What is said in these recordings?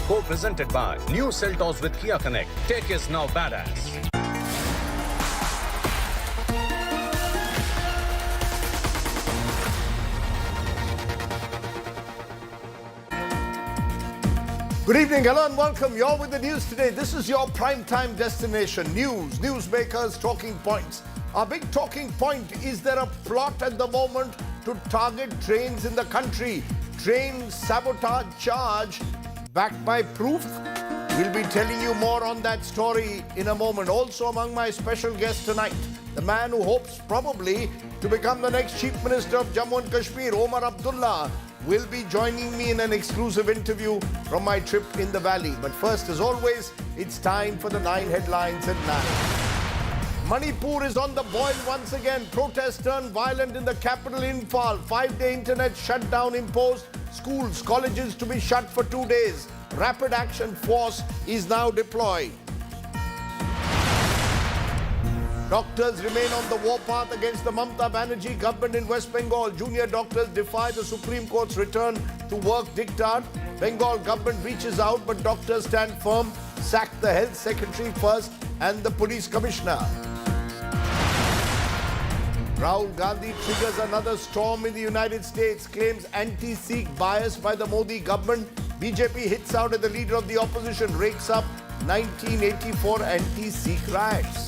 Co-presented by New Seltos with Kia Connect. Tech is now badass. Good evening, hello and welcome. You're with the news today. This is your prime time destination. News, newsmakers, talking points. Our big talking point is there a plot at the moment to target trains in the country? Train sabotage charge backed by proof? We'll be telling you more on that story in a moment. Also among my special guests tonight, the man who hopes probably to become the next Chief Minister of Jammu and Kashmir, Omar Abdullah, will be joining me in an exclusive interview from my trip in the valley. But first, as always, it's time for the 9 headlines at 9. Manipur is on the boil once again. Protests turned violent in the capital Imphal. 5-day internet shutdown imposed. Schools, colleges to be shut for 2 days. Rapid action force is now deployed. Doctors remain on the warpath against the Mamata Banerjee government in West Bengal. Junior doctors defy the Supreme Court's return to work diktat. Bengal government reaches out, but doctors stand firm. Sack the health secretary first and the police commissioner. Rahul Gandhi triggers another storm in the United States, claims anti-Sikh bias by the Modi government. BJP hits out at the leader of the opposition, rakes up 1984 anti-Sikh riots.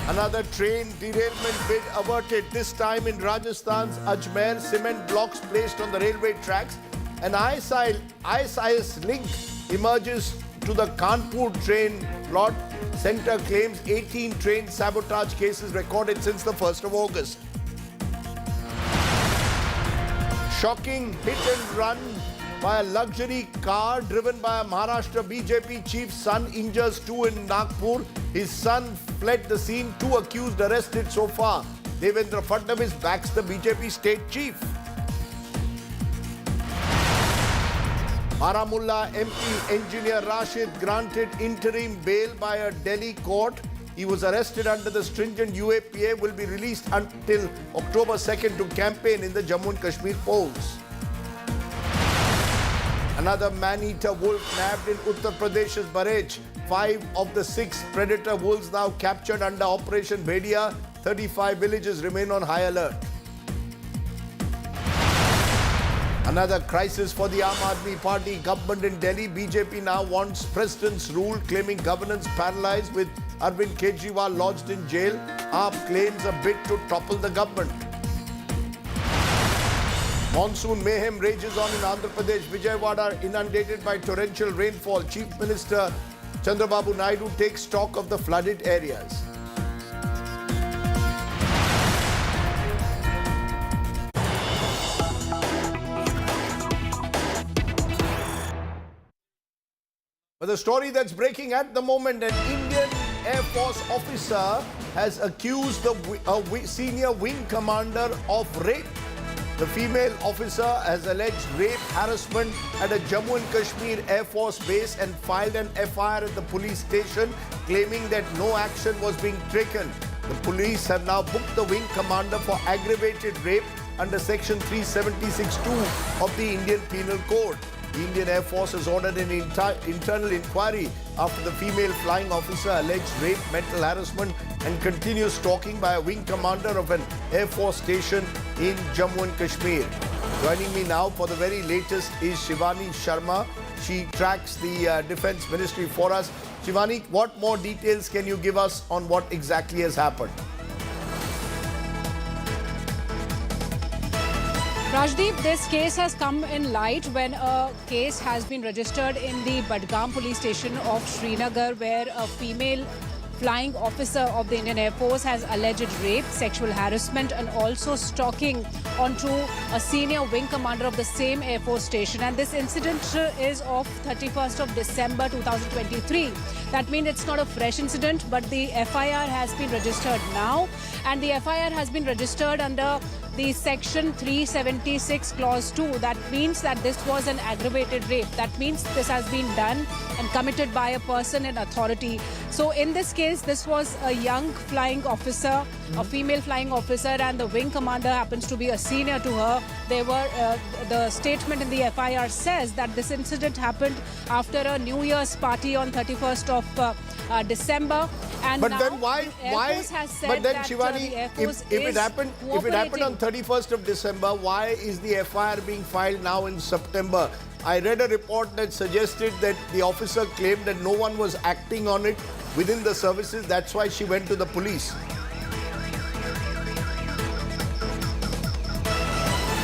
Another train derailment bid averted, this time in Rajasthan's Ajmer. Cement blocks placed on the railway tracks. An ISIS link emerges to the Kanpur train plot. Centre claims 18 train sabotage cases recorded since the 1st of August. Shocking hit and run by a luxury car driven by a Maharashtra BJP chief's son injures 2 in Nagpur. His son fled the scene. 2 accused arrested so far. Devendra Fadnavis backs the BJP state chief. Baramulla MP engineer Rashid granted interim bail by a Delhi court. He was arrested under the stringent UAPA, will be released until October 2nd to campaign in the Jammu and Kashmir polls. Another man-eater wolf nabbed in Uttar Pradesh's Baraj. 5 of the 6 predator wolves now captured under Operation Bhedia. 35 villages remain on high alert. Another crisis for the Aam Aadmi Party government in Delhi. BJP now wants president's rule, claiming governance paralyzed with Arvind Kejriwal lodged in jail. AAP claims a bid to topple the government. Monsoon mayhem rages on in Andhra Pradesh. Vijayawada inundated by torrential rainfall. Chief Minister Chandrababu Naidu takes stock of the flooded areas. But the story that's breaking at the moment, an Indian Air Force officer has accused the senior wing commander of rape. The female officer has alleged rape harassment at a Jammu and Kashmir Air Force base and filed an FIR at the police station, claiming that no action was being taken. The police have now booked the wing commander for aggravated rape under Section 376(2) of the Indian Penal Code. The Indian Air Force has ordered an internal inquiry after the female flying officer alleged rape, mental harassment and continuous stalking by a wing commander of an Air Force station in Jammu and Kashmir. Joining me now for the very latest is Shivani Sharma. She tracks the Defence Ministry for us. Shivani, what more details can you give us on what exactly has happened? Rajdeep, this case has come in light when a case has been registered in the Badgam police station of Srinagar, where a female flying officer of the Indian Air Force has alleged rape, sexual harassment and also stalking onto a senior wing commander of the same Air Force station. And this incident is of 31st of December 2023. That means it's not a fresh incident, but the FIR has been registered now, and the FIR has been registered under the Section 376 Clause 2. That means that this was an aggravated rape. That means this has been done and committed by a person in authority. So in this case, this was a young flying officer, a female flying officer, and the wing commander happens to be a senior to her. They were the statement in the FIR says that this incident happened after a New Year's party on 31st of December. And But now then why? the Air Force has said But then, that, Shivani, the Air Force if it is happened on 31st of December, why is the FIR being filed now in September? I read a report that suggested that the officer claimed that no one was acting on it within the services. That's why she went to the police.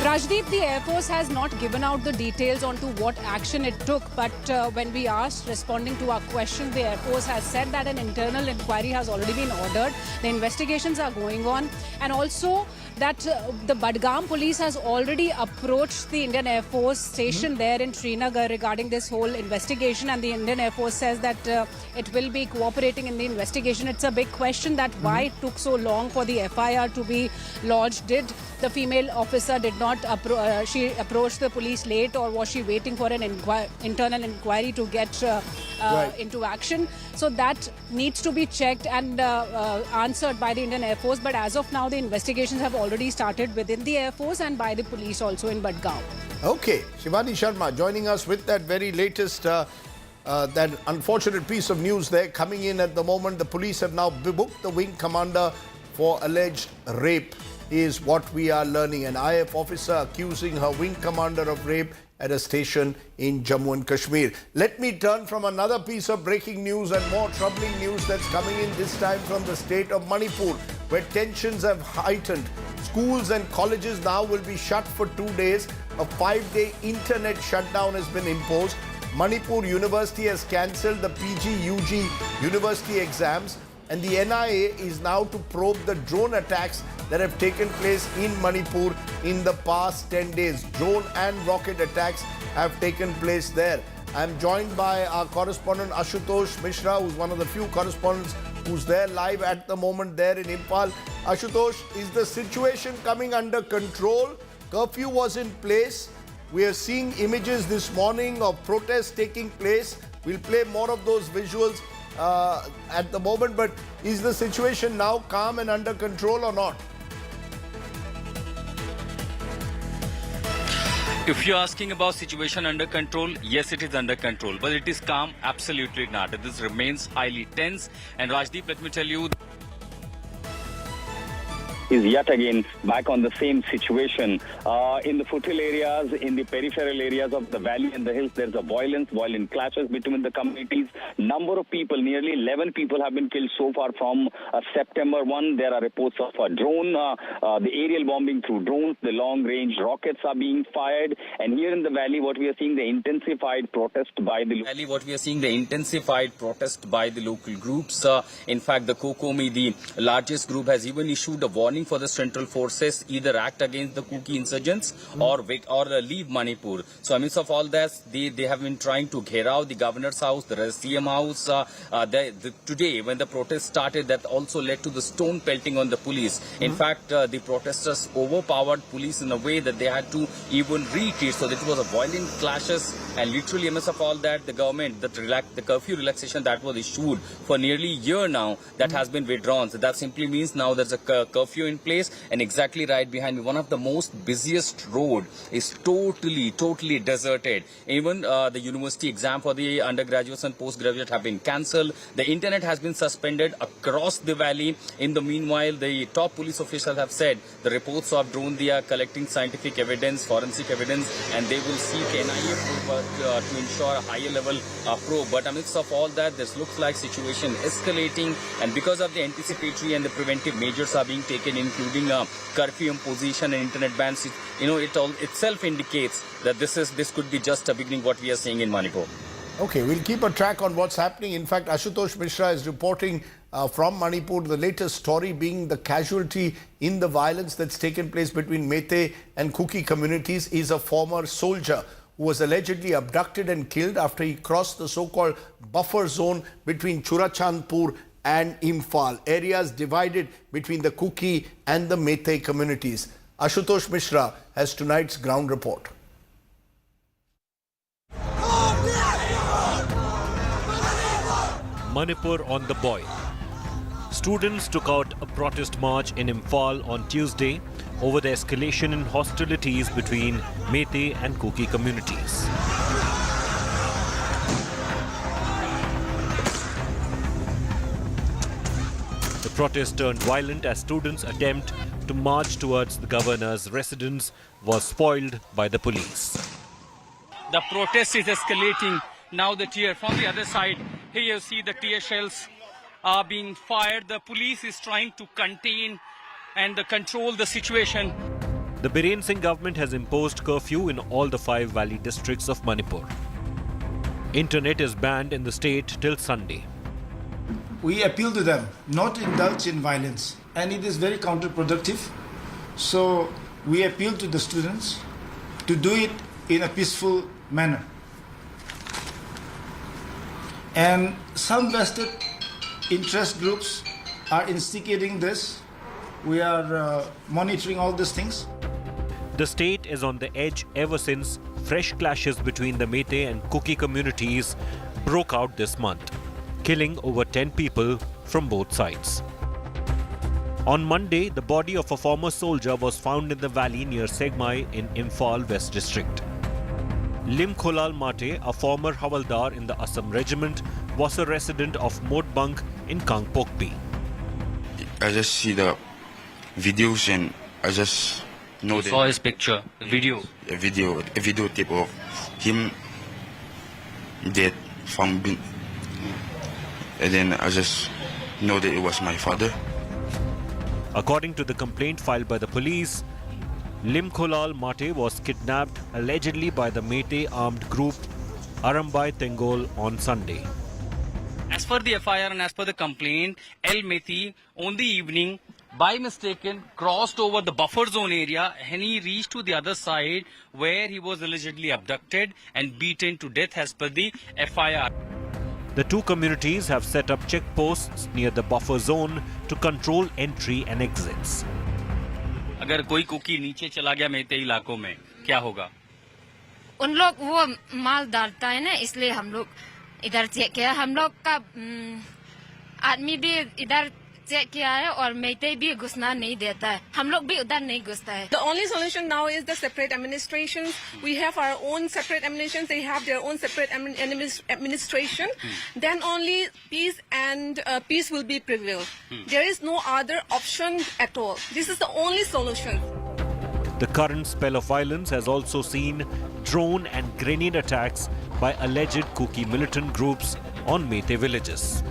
Rajdeep, the Air Force has not given out the details onto what action it took, but when we asked, responding to our question, the Air Force has said that an internal inquiry has already been ordered. The investigations are going on, and also that the Budgam police has already approached the Indian Air Force station there in Srinagar regarding this whole investigation, and the Indian Air Force says that it will be cooperating in the investigation. It's a big question that why it took so long for the FIR to be lodged. Did the female officer did not she approached the police late, or was she waiting for an internal inquiry to get into action? So that needs to be checked and answered by the Indian Air Force. But as of now, the investigations have already started within the Air Force and by the police also in Budgam. Okay, Shivani Sharma joining us with that very latest, that unfortunate piece of news there coming in at the moment. The police have now booked the wing commander for alleged rape, is what we are learning. An IF officer accusing her wing commander of rape at a station in Jammu and Kashmir. Let me turn from another piece of breaking news and more troubling news that's coming in, this time from the state of Manipur, where tensions have heightened. Schools and colleges now will be shut for 2 days. A 5-day internet shutdown has been imposed. Manipur University has cancelled the PG-UG university exams, and the NIA is now to probe the drone attacks that have taken place in Manipur in the past 10 days. Drone and rocket attacks have taken place there. I'm joined by our correspondent Ashutosh Mishra, who's one of the few correspondents who's there live at the moment there in Impal. Ashutosh, is the situation coming under control? Curfew was in place. We are seeing images this morning of protests taking place. We'll play more of those visuals at the moment, but is the situation now calm and under control or not? If you're asking about situation under control, yes, it is under control, but it is calm, absolutely not. This remains highly tense. And Rajdeep, let me tell you, is yet again back on the same situation. In the foothill areas, in the peripheral areas of the valley and the hills, there's a violent clashes between the communities. Number of people, nearly 11 people have been killed so far from September 1. There are reports of a drone, the aerial bombing through drones, the long-range rockets are being fired. And here in the valley, what we are seeing, the intensified protest by the local groups. In fact, the Kokomi, the largest group, has even issued a warning for the central forces, either act against the Kuki insurgents or leave Manipur. So amidst of all this, they have been trying to gherao the governor's house, the CM house. Today, when the protest started, that also led to the stone pelting on the police. In fact, the protesters overpowered police in a way that they had to even retreat. So it was a violent clashes, and literally amidst of all that, the government, the curfew relaxation that was issued for nearly a year now, that has been withdrawn. So that simply means now there's a curfew in place, and exactly right behind me, one of the most busiest road is totally deserted. Even the university exam for the undergraduates and postgraduates have been cancelled. The internet has been suspended across the valley. In the meanwhile, the top police officials have said the reports of drone, they are collecting scientific evidence, forensic evidence, and they will seek NIA probe to ensure a higher level probe. But amidst of all that, this looks like situation escalating, and because of the anticipatory and the preventive measures are being taken, including curfew imposition and internet bans, it all itself indicates that this could be just a beginning what we are seeing in Manipur. Okay, we'll keep a track on what's happening. In fact, Ashutosh Mishra is reporting from Manipur, the latest story being the casualty in the violence that's taken place between Meitei and Kuki communities is a former soldier who was allegedly abducted and killed after he crossed the so-called buffer zone between Churachandpur and Imphal, areas divided between the Kuki and the Meitei communities. Ashutosh Mishra has tonight's ground report. Manipur on the boil. Students took out a protest march in Imphal on Tuesday over the escalation in hostilities between Meitei and Kuki communities. The protest turned violent as students' attempt to march towards the governor's residence was spoiled by the police. The protest is escalating. Now the tear from the other side. Here you see the tear shells are being fired. The police is trying to contain and control the situation. The Biren Singh government has imposed curfew in all the 5 valley districts of Manipur. Internet is banned in the state till Sunday. We appeal to them not to indulge in violence, and it is very counterproductive. So we appeal to the students to do it in a peaceful manner. And some vested interest groups are instigating this. We are monitoring all these things. The state is on the edge ever since fresh clashes between the Meitei and Kuki communities broke out this month, killing over 10 people from both sides. On Monday, the body of a former soldier was found in the valley near Segmai in Imphal West District. Lim Kholal Mate, a former Havaldar in the Assam regiment, was a resident of Modbang in Kangpokpi. I just see the videos and I just know that Saw his picture, video. a video tape of him dead from and then I just know that it was my father. According to the complaint filed by the police, Lim Kholal Mate was kidnapped allegedly by the Meitei armed group Arambai Tengol on Sunday. As per the FIR and as per the complaint, El Methi on the evening by mistaken crossed over the buffer zone area and he reached to the other side where he was allegedly abducted and beaten to death as per the FIR. The 2 communities have set up checkposts near the buffer zone to control entry and exits. अगर कोई cookie नीचे चला गया मेते इलाकों में क्या होगा? उन लोग वो माल डालता है ना, इसलिए हम लोग इधर चेक किया. हम लोग का आदमी भी इधर चेक किया है और मेते भी घुसना नहीं देता है. हम लोग भी उधर नहीं घुसता है. The only solution now is the separate administrations. We have our own separate administrations. They have their own separate administration. Then only peace and peace will be prevailed. There is no other option at all. This is the only solution. The current spell of violence has also seen drone and grenade attacks by alleged Kuki militant groups on Meitei villages.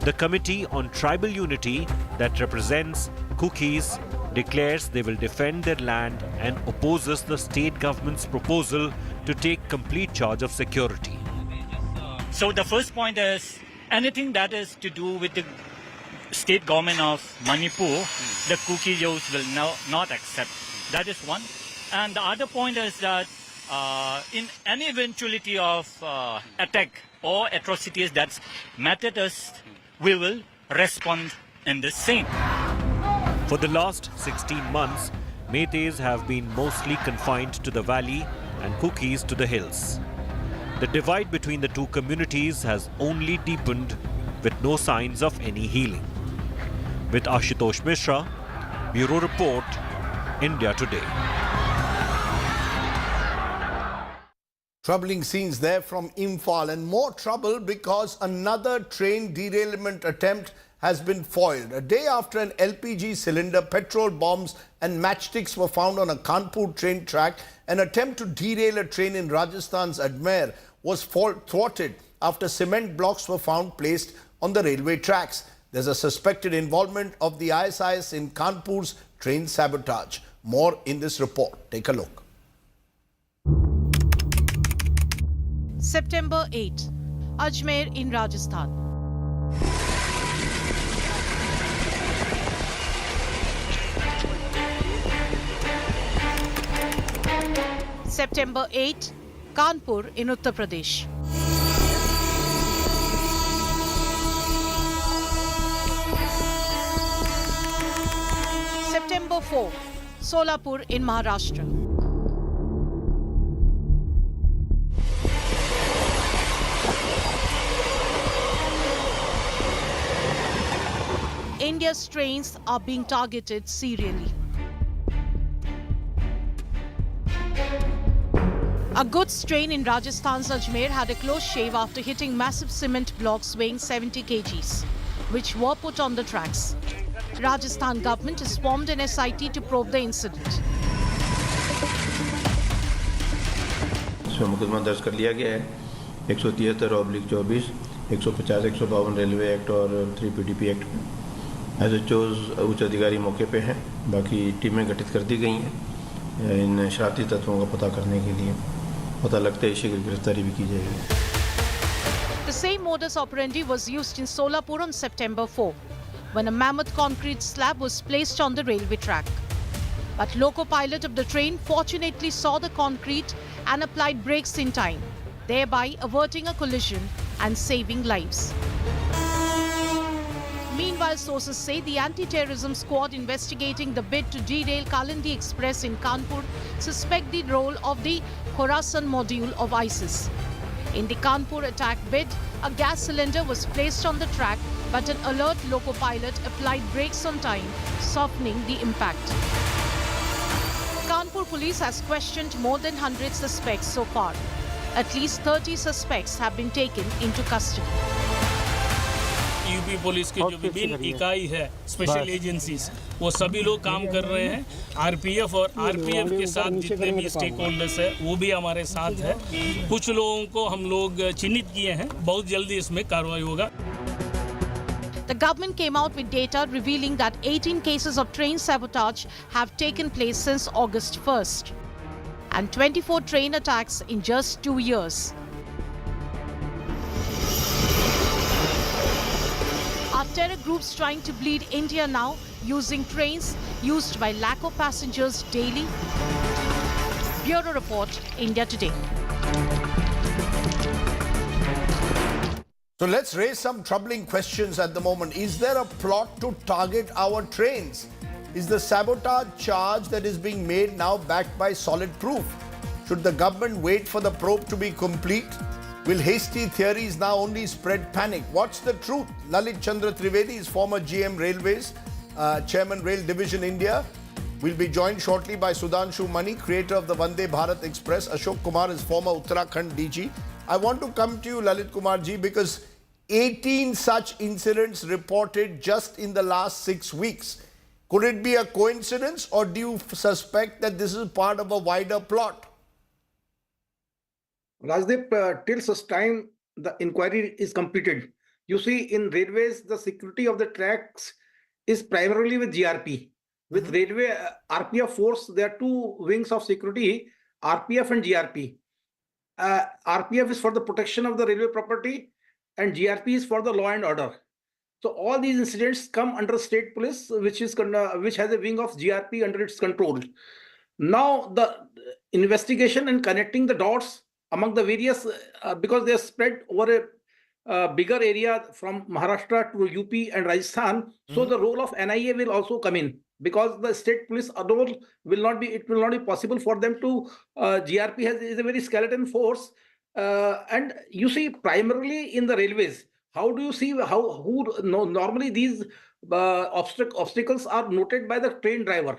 The Committee on Tribal Unity that represents Kukis declares they will defend their land and opposes the state government's proposal to take complete charge of security. So the first point is anything that is to do with the state government of Manipur, the Kuki youths will not accept. That is one. And the other point is that in any eventuality of attack or atrocities that's mattered us, we will respond in the same. For the last 16 months, Meiteis have been mostly confined to the valley and Kukis to the hills. The divide between the 2 communities has only deepened with no signs of any healing. With Ashutosh Mishra, Bureau Report, India Today. Troubling scenes there from Imphal, and more trouble because another train derailment attempt has been foiled. A day after an LPG cylinder, petrol bombs and matchsticks were found on a Kanpur train track, an attempt to derail a train in Rajasthan's Ajmer was thwarted after cement blocks were found placed on the railway tracks. There's a suspected involvement of the ISIS in Kanpur's train sabotage. More in this report. Take a look. September 8, Ajmer in Rajasthan. September 8, Kanpur in Uttar Pradesh. September 4, Solapur in Maharashtra. India's trains are being targeted serially. A goods train in Rajasthan's Ajmer had a close shave after hitting massive cement blocks weighing 70 kgs, which were put on the tracks. Rajasthan government has formed an SIT to probe the incident. इसमें मुकदमा दर्ज कर लिया गया है 173/24, 150, 152 railway act और 3 PDP act में। SHOs उच्च अधिकारी मौके पे हैं, बाकी टीमें गठित कर दी गई हैं इन शरारती तत्वों का पता करने के लिए। पता लगता है शीघ्र गिरफ्तारी भी की जाएगी। The same modus operandi was used in Solapur on September 4, when a mammoth concrete slab was placed on the railway track. But loco pilot of the train fortunately saw the concrete and applied brakes in time, thereby averting a collision and saving lives. Meanwhile, sources say the anti-terrorism squad investigating the bid to derail Kalindi Express in Kanpur suspect the role of the Khorasan module of ISIS. In the Kanpur attack bid, a gas cylinder was placed on the track, but an alert loco pilot applied brakes on time, softening the impact. Kanpur police has questioned more than 100 suspects so far. At least 30 suspects have been taken into custody. UP police की जो विभिन्न इकाई है, special agencies, वो सभी लोग काम कर रहे हैं। आरपीएफ और आरपीएफ के साथ जितने भी स्टेक होल्डर्स है वो भी हमारे साथ है। कुछ लोगों को हम लोग चिन्हित किए हैं, बहुत जल्दी इसमें कार्रवाई होगा। The government came out with data revealing that 18 cases of train sabotage have taken place since August 1st and 24 train attacks in just 2 years. Are terror groups trying to bleed India now using trains used by lakh of passengers daily? Bureau Report, India Today. So let's raise some troubling questions at the moment. Is there a plot to target our trains? Is the sabotage charge that is being made now backed by solid proof? Should the government wait for the probe to be complete? Will hasty theories now only spread panic? What's the truth? Lalit Chandra Trivedi is former GM Railways, Chairman Rail Division India. We'll be joined shortly by Sudhanshu Mani, creator of the Vande Bharat Express. Ashok Kumar is former Uttarakhand DG. I want to come to you, Lalit Kumar ji, because 18 such incidents reported just in the last 6 weeks. Could it be a coincidence, or do you suspect that this is part of a wider plot? Rajdeep, till such time the inquiry is completed. You see, in railways, the security of the tracks is primarily with GRP. With railway RPF force, there are two wings of security, RPF and GRP. RPF is for the protection of the railway property and GRP is for the law and order. So all these incidents come under state police, which has a wing of GRP under its control. Now the investigation and connecting the dots among the various, because they are spread over a bigger area from Maharashtra to UP and Rajasthan, so the role of NIA will also come in, because the state police role will not be possible for them to, GRP is a very skeleton force. And you see, primarily in the railways, how do you see normally these obstacles are noted by the train driver?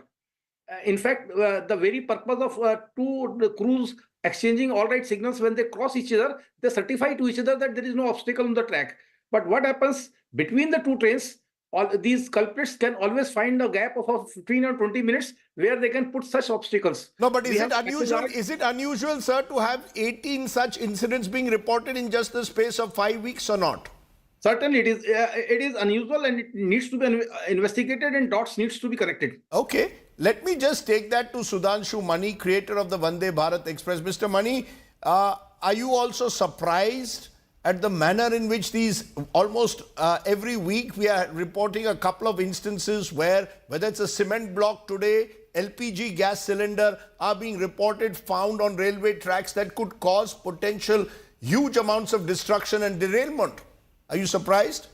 In fact, the very purpose of two crews exchanging all right signals when they cross each other, they certify to each other that there is no obstacle on the track. But what happens between the two trains? All these culprits can always find a gap of 15 or 20 minutes where they can put such obstacles. No, but is it unusual, sir, to have 18 such incidents being reported in just the space of 5 weeks or not? Certainly, it is unusual and it needs to be investigated and dots needs to be connected. Okay, let me just take that to Sudhanshu Mani, creator of the Vande Bharat Express. Mr. Mani, are you also surprised at the manner in which these almost every week we are reporting a couple of instances where, whether it's a cement block today, LPG gas cylinder are being reported found on railway tracks that could cause potential huge amounts of destruction and derailment? Are you surprised?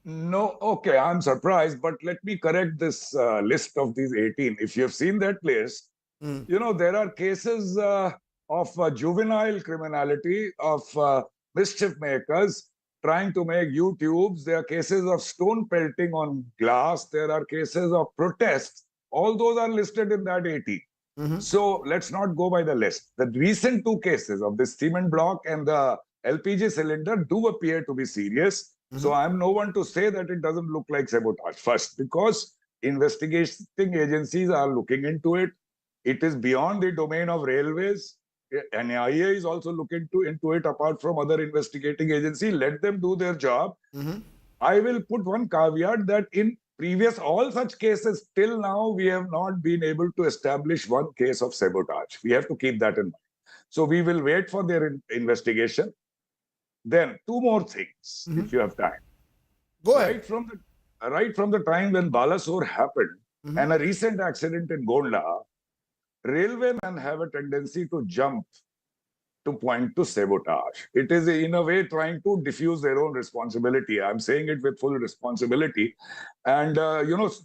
No, okay, I'm surprised, but let me correct this list of these 18. If you have seen that list, you know, there are cases of juvenile criminality, of mischief makers, trying to make U-tubes. There are cases of stone pelting on glass. There are cases of protests. All those are listed in that 80. So let's not go by the list. The recent two cases of this cement block and the LPG cylinder do appear to be serious. So I'm no one to say that it doesn't look like sabotage. First, because investigating agencies are looking into it. It is beyond the domain of railways. NIA is also looking into it apart from other investigating agencies. Let them do their job. I will put one caveat that in previous all such cases till now, we have not been able to establish one case of sabotage. We have to keep that in mind. So we will wait for their investigation. Then two more things, if you have time. Go ahead. Right from the time when Balasore happened and a recent accident in Gonda, railwaymen have a tendency to jump to point to sabotage. It is in a way trying to diffuse their own responsibility. I'm saying it with full responsibility. And,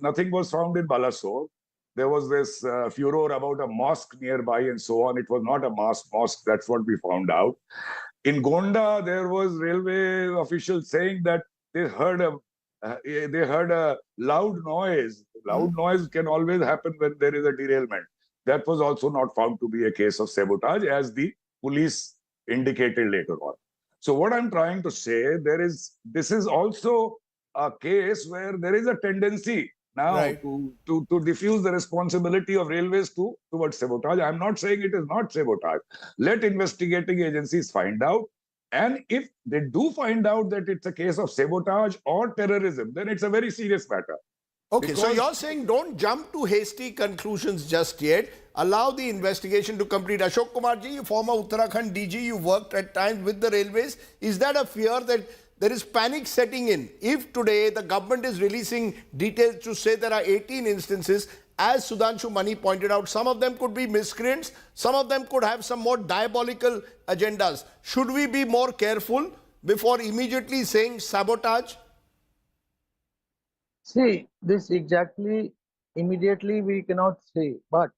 nothing was found in Balasore. There was this furor about a mosque nearby and so on. It was not a mosque. That's what we found out. In Gonda, there was railway officials saying that they heard a loud noise. Loud noise can always happen when there is a derailment. That was also not found to be a case of sabotage, as the police indicated later on. So what I'm trying to say, this is also a case where there is a tendency now to diffuse the responsibility of railways towards sabotage. I'm not saying it is not sabotage. Let investigating agencies find out. And if they do find out that it's a case of sabotage or terrorism, then it's a very serious matter. Okay, so you're saying don't jump to hasty conclusions just yet. Allow the investigation to complete. Ashok Kumar ji, former Uttarakhand DG, you worked at times with the railways. Is that a fear that there is panic setting in? If today the government is releasing details to say there are 18 instances, as Sudhanshu Mani pointed out, some of them could be miscreants, some of them could have some more diabolical agendas. Should we be more careful before immediately saying sabotage? See, this exactly immediately we cannot say, but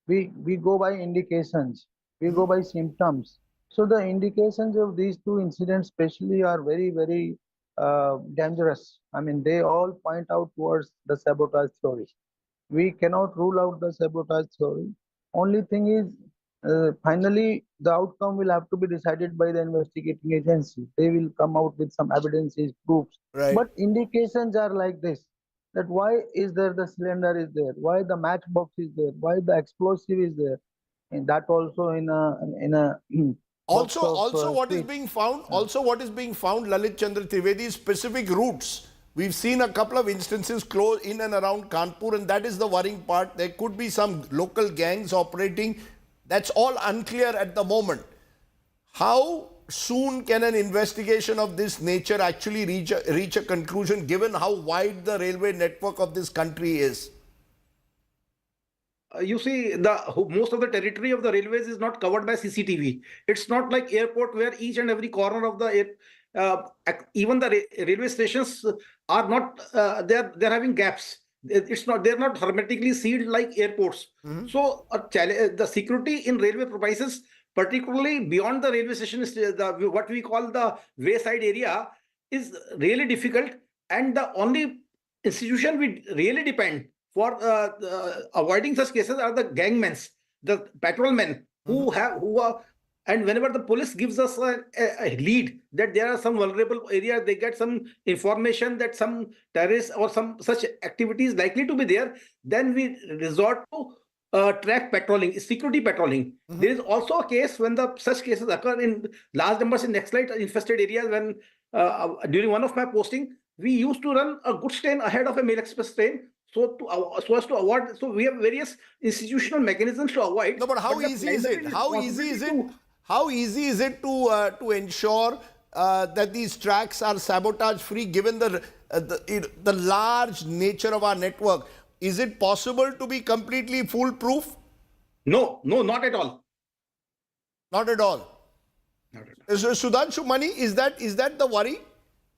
we go by indications, we go by symptoms. So the indications of these two incidents especially are very, very dangerous. I mean, they all point out towards the sabotage theory. We cannot rule out the sabotage theory. Only thing is, finally, the outcome will have to be decided by the investigating agency. They will come out with some evidences, proofs. Right. But indications are like this, that why is there the cylinder is there? Why the matchbox is there? Why the explosive is there? And that also in a Also, what is being found, Lalit Chandra Trivedi, specific routes. We've seen a couple of instances close in and around Kanpur, and that is the worrying part. There could be some local gangs operating. That's all unclear at the moment. How soon can an investigation of this nature actually reach a conclusion, given how wide the railway network of this country is? You see, most of the territory of the railways is not covered by CCTV. It's not like airport where each and every corner of the even the railway stations are not they're having gaps. They're not hermetically sealed like airports. So the security in railway premises, particularly beyond the railway station, what we call the wayside area, is really difficult. And the only institution we really depend for avoiding such cases are the gangmen, the patrolmen who are. And whenever the police gives us a lead that there are some vulnerable areas, they get some information that some terrorists or some such activities likely to be there, then we resort to track patrolling, security patrolling. There is also a case when such cases occur in large numbers in Naxalite infested areas. When during one of my posting, we used to run a goods train ahead of a mail express train. So as to avoid, so we have various institutional mechanisms to avoid. No, but how easy is it? How easy is it to ensure that these tracks are sabotage free, given the large nature of our network? Is it possible to be completely foolproof? No, not at all. Not at all. So, Sudhanshu Mani, is that the worry?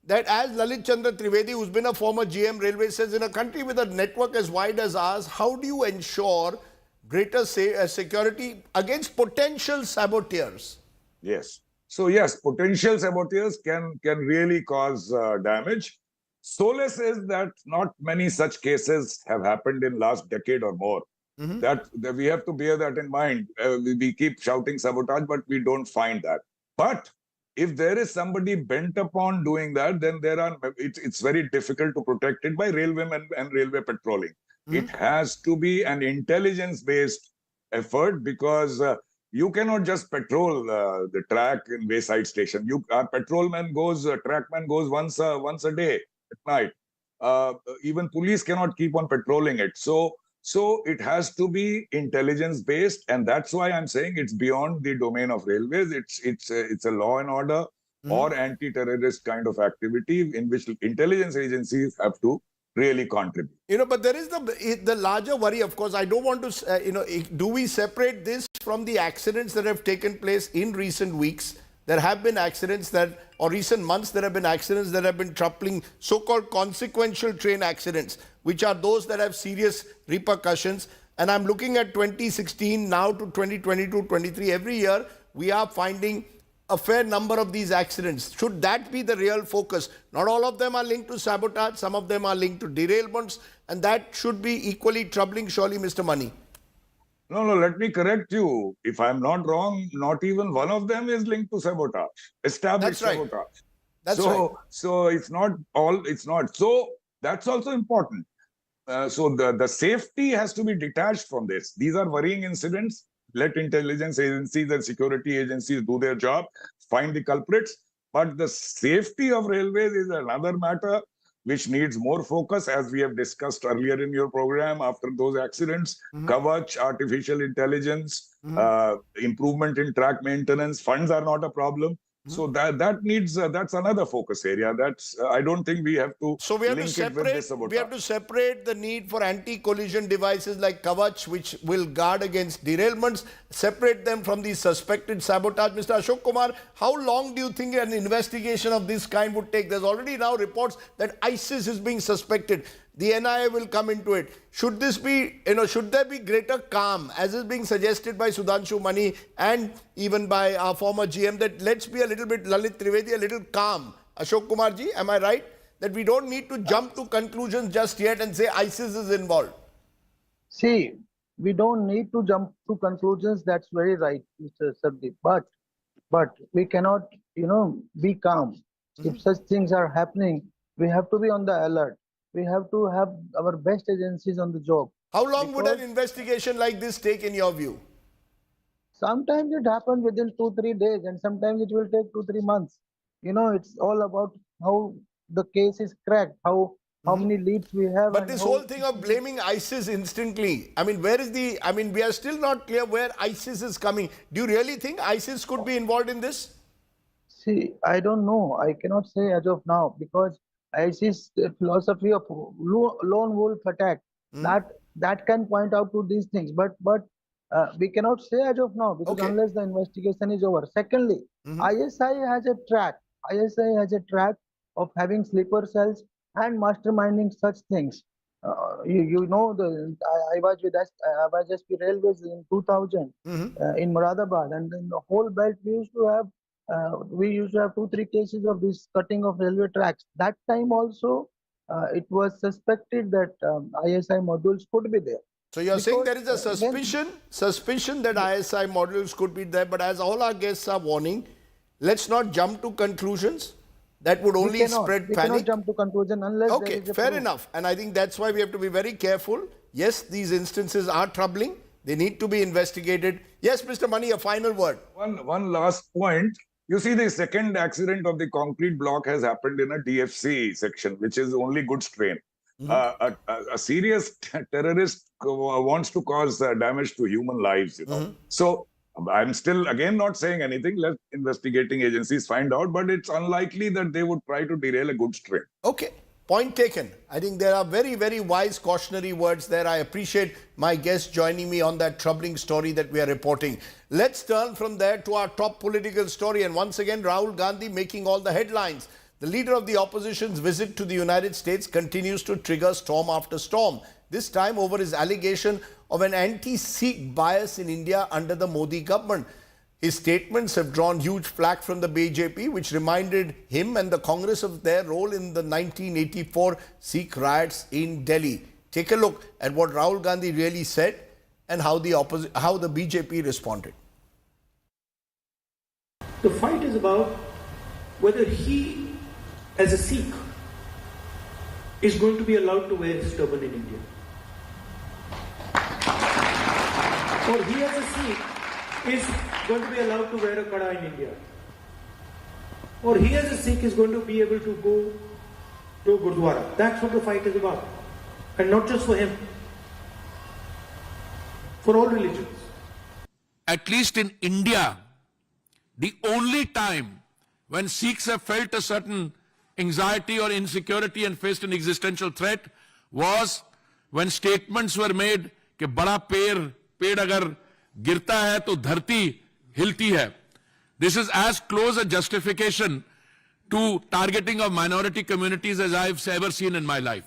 That as Lalit Chandra Trivedi, who's been a former GM railway, says, in a country with a network as wide as ours, how do you ensure greater security against potential saboteurs? Yes. So yes, potential saboteurs can really cause damage. Solace is that not many such cases have happened in last decade or more. That we have to bear that in mind. We keep shouting sabotage, but we don't find that. But if there is somebody bent upon doing that, then it's very difficult to protect it by railwaymen and railway patrolling. It has to be an intelligence-based effort, because you cannot just patrol the track in wayside station. Our patrolman goes, trackman goes once a day at night. Even police cannot keep on patrolling it. So it has to be intelligence-based, and that's why I'm saying it's beyond the domain of railways. It's a law and order or anti-terrorist kind of activity in which intelligence agencies have to really contribute. But there is the larger worry, of course. I don't want to, do we separate this from the accidents that have taken place in recent weeks? There have been accidents or recent months, there have been accidents that have been troubling, so-called consequential train accidents, which are those that have serious repercussions. And I'm looking at 2016 now to 2022, 23. Every year, we are finding a fair number of these accidents. Should that be the real focus? Not all of them are linked to sabotage. Some of them are linked to derailments. And that should be equally troubling, surely, Mr. Mani. No, let me correct you. If I'm not wrong, not even one of them is linked to sabotage, established sabotage. That's right. So it's not. So that's also important. So the safety has to be detached from this. These are worrying incidents. Let intelligence agencies and security agencies do their job, find the culprits. But the safety of railways is another matter which needs more focus, as we have discussed earlier in your program after those accidents. Kavach, artificial intelligence, improvement in track maintenance, funds are not a problem. So that needs, that's another focus area. I don't think we have to link it with this sabotage. We have to separate the need for anti-collision devices like Kavach, which will guard against derailments, separate them from the suspected sabotage. Mr. Ashok Kumar, how long do you think an investigation of this kind would take? There's already now reports that ISIS is being suspected. The NIA will come into it. Should this be, should there be greater calm, as is being suggested by Sudhanshu Mani and even by our former GM, that let's be a little bit, Lalit Trivedi, a little calm. Ashok Kumar ji, am I right? That we don't need to jump to conclusions just yet and say ISIS is involved. See, we don't need to jump to conclusions. That's very right, Mr. Sardeep. But we cannot, be calm. If such things are happening, we have to be on the alert. We have to have our best agencies on the job. How long would an investigation like this take in your view? Sometimes it happens within 2-3 days, and sometimes it will take 2-3 months. It's all about how the case is cracked, how many leads we have. But this whole thing of blaming ISIS instantly, we are still not clear where ISIS is coming. Do you really think ISIS could be involved in this? See, I don't know. I cannot say as of now, because ISIS philosophy of lone wolf attack, that can point out to these things, but we cannot say as of now, because unless the investigation is over. Secondly, ISI has a track of having sleeper cells and masterminding such things. I was with SP Railways in 2000 in Moradabad, and then the whole belt we used to have 2-3 cases of this cutting of railway tracks. That time also, it was suspected that ISI modules could be there. So you're saying there is a suspicion that ISI modules could be there, but as all our guests are warning, let's not jump to conclusions. That would only spread panic. We cannot jump to conclusion unless there is a fair proof. enough. And I think that's why we have to be very careful. Yes, these instances are troubling. They need to be investigated. Yes, Mr. Mani, a final word. One last point. You see, the second accident of the concrete block has happened in a DFC section, which is only goods train. A serious terrorist wants to cause damage to human lives, So I'm still, again, not saying anything. Let investigating agencies find out, but it's unlikely that they would try to derail a goods train. Okay. Point taken. I think there are very, very wise cautionary words there. I appreciate my guests joining me on that troubling story that we are reporting. Let's turn from there to our top political story. And once again, Rahul Gandhi making all the headlines. The leader of the opposition's visit to the United States continues to trigger storm after storm. This time over his allegation of an anti-Sikh bias in India under the Modi government. His statements have drawn huge flack from the BJP, which reminded him and the Congress of their role in the 1984 Sikh riots in Delhi. Take a look at what Rahul Gandhi really said and how the BJP responded. The fight is about whether he, as a Sikh, is going to be allowed to wear his turban in India. Or he, as a Sikh, is going to be allowed to wear a kada in India. Or he, as a Sikh, is going to be able to go to Gurdwara. That's what the fight is about. And not just for him, for all religions. At least in India, the only time when Sikhs have felt a certain anxiety or insecurity and faced an existential threat was when statements were made कि बड़ा पेड़ अगर गिरता है तो धरती हिलती है. This is as close a justification to targeting of minority communities as I've ever seen in my life.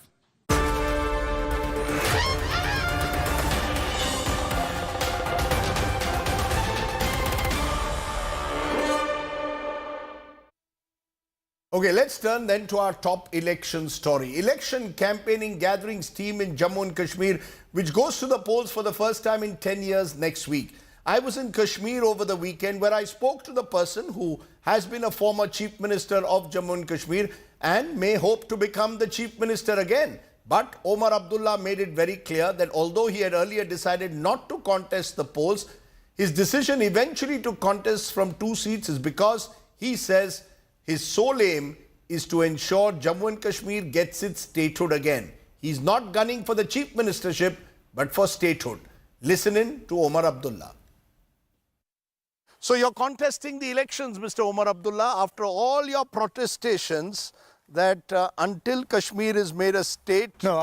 Okay, let's turn then to our top election story. Election campaigning gatherings team in Jammu and Kashmir, which goes to the polls for the first time in 10 years next week. I was in Kashmir over the weekend where I spoke to the person who has been a former Chief Minister of Jammu and Kashmir and may hope to become the Chief Minister again. But Omar Abdullah made it very clear that although he had earlier decided not to contest the polls, his decision eventually to contest from 2 seats is because he says his sole aim is to ensure Jammu and Kashmir gets its statehood again. He's not gunning for the chief ministership, but for statehood. Listen in to Omar Abdullah. So you're contesting the elections, Mr. Omar Abdullah, after all your protestations that until Kashmir is made a state again,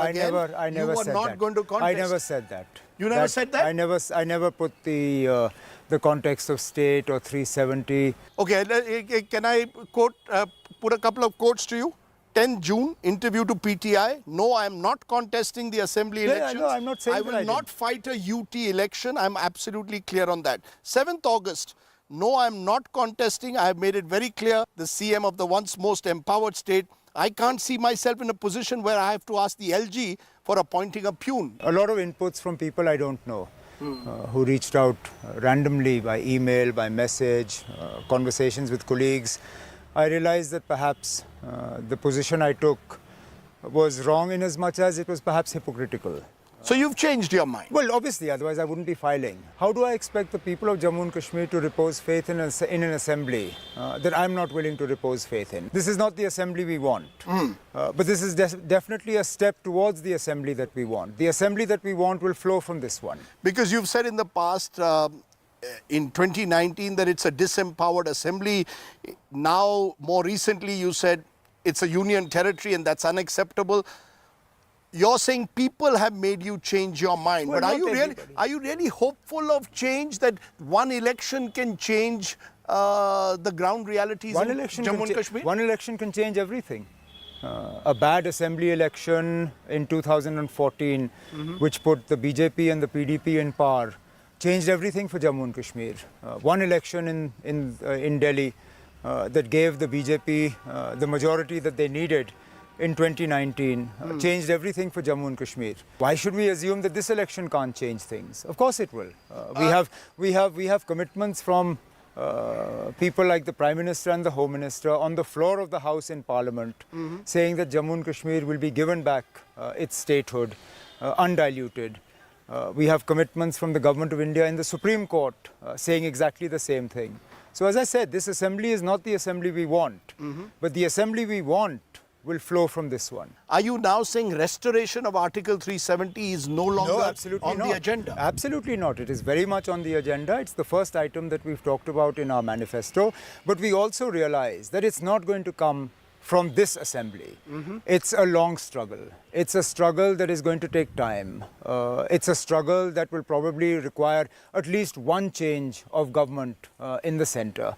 I never you were said not that. going to contest. I never said that. You never said that? I never put the context of state or 370. Okay, can I quote, put a couple of quotes to you? 10 June, interview to PTI. No, I am not contesting the assembly elections. No, I'm not saying I will not fight a UT election. I'm absolutely clear on that. 7th August. No, I'm not contesting. I have made it very clear. The CM of the once most empowered state. I can't see myself in a position where I have to ask the LG for appointing a peon. A lot of inputs from people I don't know. Who reached out randomly by email, by message, conversations with colleagues. I realized that perhaps the position I took was wrong in as much as it was perhaps hypocritical. So you've changed your mind? Well, obviously, otherwise I wouldn't be filing. How do I expect the people of Jammu and Kashmir to repose faith in an assembly that I'm not willing to repose faith in? This is not the assembly we want. But this is definitely a step towards the assembly that we want. The assembly that we want will flow from this one. Because you've said in the past, in 2019, that it's a disempowered assembly. Now, more recently, you said it's a union territory and that's unacceptable. You're saying people have made you change your mind. Well, but are you really hopeful of change, that one election can change the ground realities in Jammu and Kashmir? One election can change everything. A bad assembly election in 2014, which put the BJP and the PDP in power, changed everything for Jammu and Kashmir. One election in Delhi that gave the BJP the majority that they needed in 2019 changed everything for Jammu and Kashmir. Why should we assume that this election can't change things? Of course it will. We have commitments from people like the Prime Minister and the Home Minister on the floor of the House in Parliament saying that Jammu and Kashmir will be given back its statehood undiluted. We have commitments from the Government of India in the Supreme Court saying exactly the same thing. So as I said, this assembly is not the assembly we want, but the assembly we want will flow from this one. Are you now saying restoration of Article 370 is no longer on the agenda? Absolutely not. It is very much on the agenda. It's the first item that we've talked about in our manifesto. But we also realize that it's not going to come from this assembly. It's a long struggle. It's a struggle that is going to take time. It's a struggle that will probably require at least one change of government in the centre.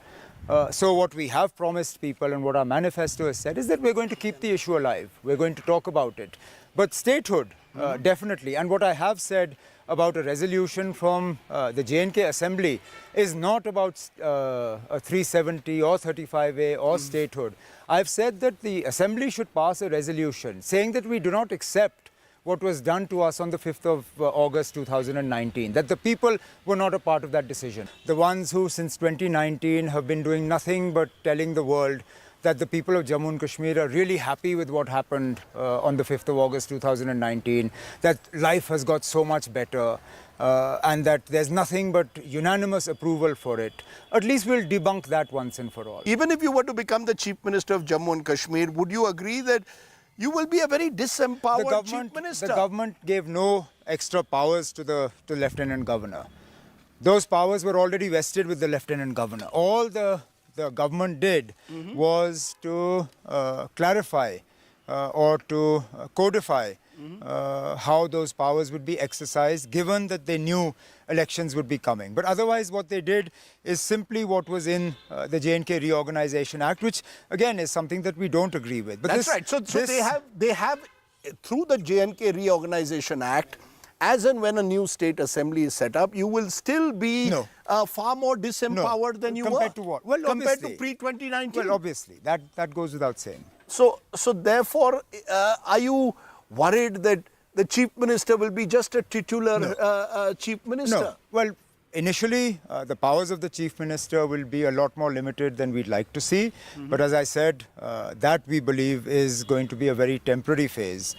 So what we have promised people and what our manifesto has said is that we're going to keep the issue alive. We're going to talk about it. But statehood, definitely. And what I have said about a resolution from the J&K Assembly is not about a 370 or 35A or statehood. I've said that the Assembly should pass a resolution saying that we do not accept what was done to us on the 5th of August 2019, that the people were not a part of that decision. The ones who since 2019 have been doing nothing but telling the world that the people of Jammu and Kashmir are really happy with what happened on the 5th of August 2019, that life has got so much better and that there's nothing but unanimous approval for it. At least we'll debunk that once and for all. Even if you were to become the Chief Minister of Jammu and Kashmir, would you agree that you will be a very disempowered Chief Minister? The government gave no extra powers to the Lieutenant Governor. Those powers were already vested with the Lieutenant Governor. All the government did was to clarify or to codify how those powers would be exercised, given that they knew elections would be coming. But otherwise what they did is simply what was in the J&K Reorganization Act, which again is something that we don't agree with. But that's right. So they have through the J&K Reorganization Act, as and when a new state assembly is set up, you will still be far more disempowered than you compared were. To what? Well, compared to pre-2019. Well, obviously, that goes without saying. So therefore, are you worried that the Chief Minister will be just a titular Chief Minister? No. Well, initially, the powers of the Chief Minister will be a lot more limited than we'd like to see. But as I said, that we believe is going to be a very temporary phase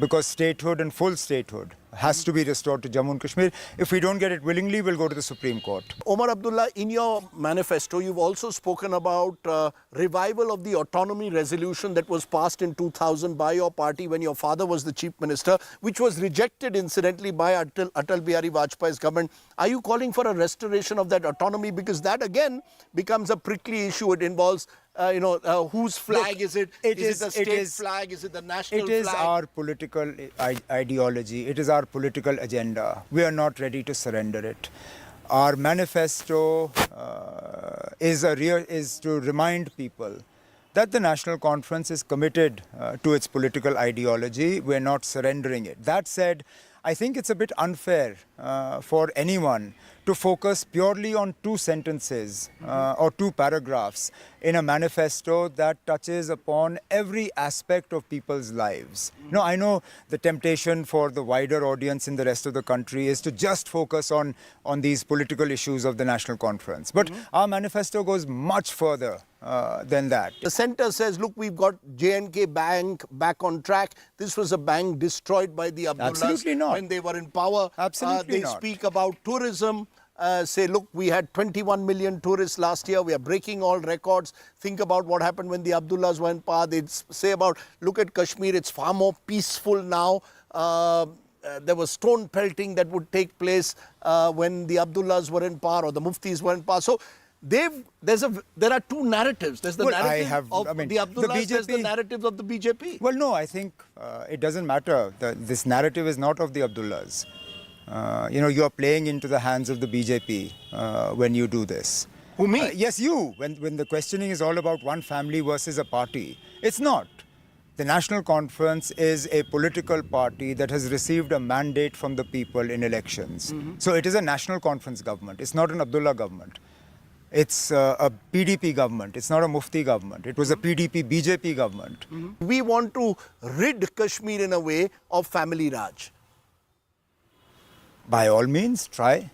because statehood and full statehood has to be restored to Jammu and Kashmir. If we don't get it willingly, we'll go to the Supreme Court. Omar Abdullah, in your manifesto, you've also spoken about revival of the Autonomy Resolution that was passed in 2000 by your party when your father was the Chief Minister, which was rejected incidentally by Atal Bihari Vajpayee's government. Are you calling for a restoration of that autonomy? Because that again becomes a prickly issue. It involves whose flag is it? Is it the state flag? Is it the national flag? It is our political ideology. It is our political agenda. We are not ready to surrender it. Our manifesto is to remind people that the National Conference is committed to its political ideology. We're not surrendering it. That said, I think it's a bit unfair for anyone to focus purely on two sentences or two paragraphs in a manifesto that touches upon every aspect of people's lives. No, I know the temptation for the wider audience in the rest of the country is to just focus on these political issues of the National Conference. But our manifesto goes much further than that. The centre says, look, we've got J&K Bank back on track. This was a bank destroyed by the Abdullahs. Absolutely not. When they were in power. Absolutely they not. Speak about tourism. Say, look, we had 21 million tourists last year. We are breaking all records. Think about what happened when the Abdullahs were in power. They'd say about, look at Kashmir, it's far more peaceful now. There was stone pelting that would take place when the Abdullahs were in power or the Muftis were in power. So there are two narratives. There's the narrative of the Abdullahs, there's the narrative of the BJP. Well, no, I think it doesn't matter. This narrative is not of the Abdullahs. You are playing into the hands of the BJP when you do this. Who, me? Yes, you. When the questioning is all about one family versus a party, it's not. The National Conference is a political party that has received a mandate from the people in elections. So it is a National Conference government. It's not an Abdullah government. It's a PDP government. It's not a Mufti government. It was a PDP-BJP government. We want to rid Kashmir in a way of family Raj. By all means, try.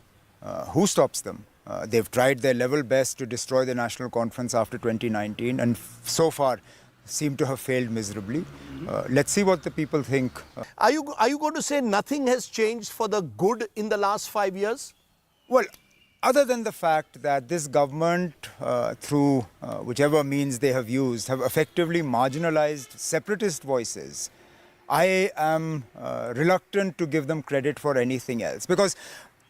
Who stops them? They've tried their level best to destroy the National Conference after 2019 and so far seem to have failed miserably. Let's see what the people think. Are you going to say nothing has changed for the good in the last 5 years? Well, other than the fact that this government, through whichever means they have used, have effectively marginalized separatist voices, I am reluctant to give them credit for anything else. Because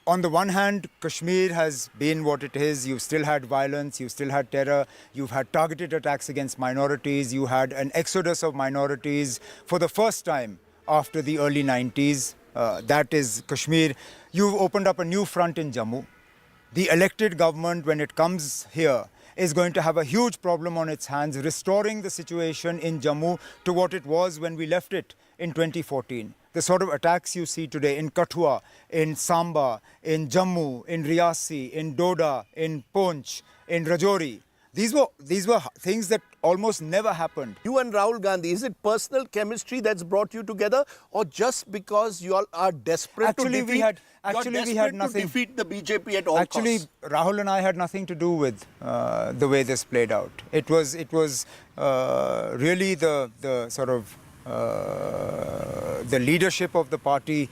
on the one hand, Kashmir has been what it is. You've still had violence, you've still had terror, you've had targeted attacks against minorities, you had an exodus of minorities for the first time after the early 90s. That is Kashmir. You've opened up a new front in Jammu. The elected government, when it comes here is going to have a huge problem on its hands, restoring the situation in Jammu to what it was when we left it in 2014. The sort of attacks you see today in Kathua, in Samba, in Jammu, in Riyasi, in Doda, in Poonch, in Rajouri. These were things that almost never happened. You and Rahul Gandhi, is it personal chemistry that's brought you together, or just because you all are desperate to defeat? We had nothing to defeat the BJP at all costs. Rahul and I had nothing to do with the way this played out. It was really the sort of the leadership of the party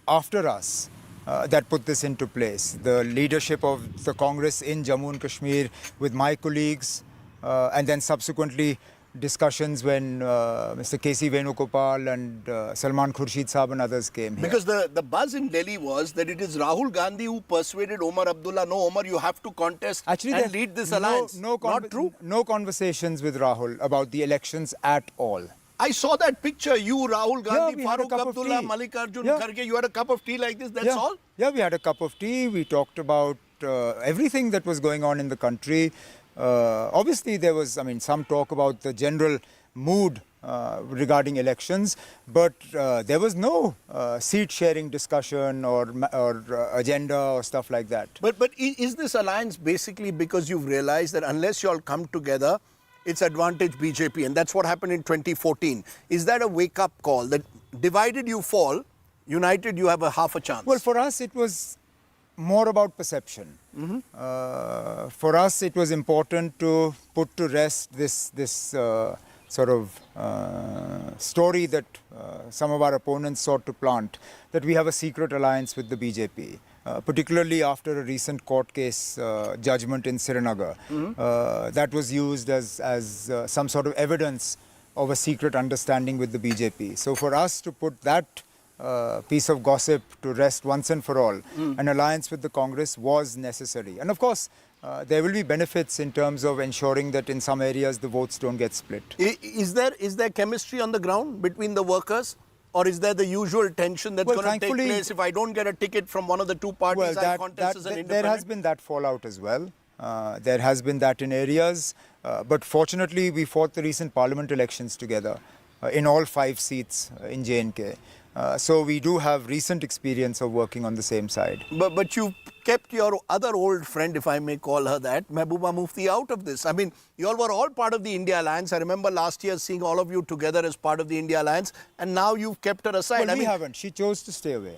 after us that put this into place. The leadership of the Congress in Jammu and Kashmir with my colleagues, and then subsequently discussions when Mr. K.C. Venugopal and Salman Khurshid Saab and others came here. Because the buzz in Delhi was that it is Rahul Gandhi who persuaded Omar Abdullah, no, Omar, you have to contest and lead this alliance. Not true? No conversations with Rahul about the elections at all. I saw that picture, you, Rahul Gandhi, Farooq Abdullah, Mallikarjun Kharge, you had a cup of tea like this, that's all? Yeah, we had a cup of tea, we talked about everything that was going on in the country. Obviously, there was, some talk about the general mood regarding elections, but there was no seat-sharing discussion or agenda or stuff like that. But is this alliance basically because you've realized that unless you all come together, it's advantage BJP, and that's what happened in 2014. Is that a wake-up call that divided you fall, united you have a half a chance? Well, for us it was more about perception. For us it was important to put to rest this sort of story that some of our opponents sought to plant, that we have a secret alliance with the BJP. Particularly after a recent court case judgment in Srinagar. That was used as some sort of evidence of a secret understanding with the BJP. So for us to put that piece of gossip to rest once and for all, an alliance with the Congress was necessary. And of course, there will be benefits in terms of ensuring that in some areas the votes don't get split. Is there chemistry on the ground between the workers? Or is there the usual tension that's going to take place if I don't get a ticket from one of the two parties, I contest as an independent? There has been that fallout as well. There has been that in areas. But fortunately, we fought the recent parliament elections together in all 5 seats in J&K. So we do have recent experience of working on the same side. But you kept your other old friend, if I may call her that, Mehbooba Mufti, out of this. You all were all part of the India Alliance. I remember last year seeing all of you together as part of the India Alliance, and now you've kept her aside. Well, we haven't. She chose to stay away.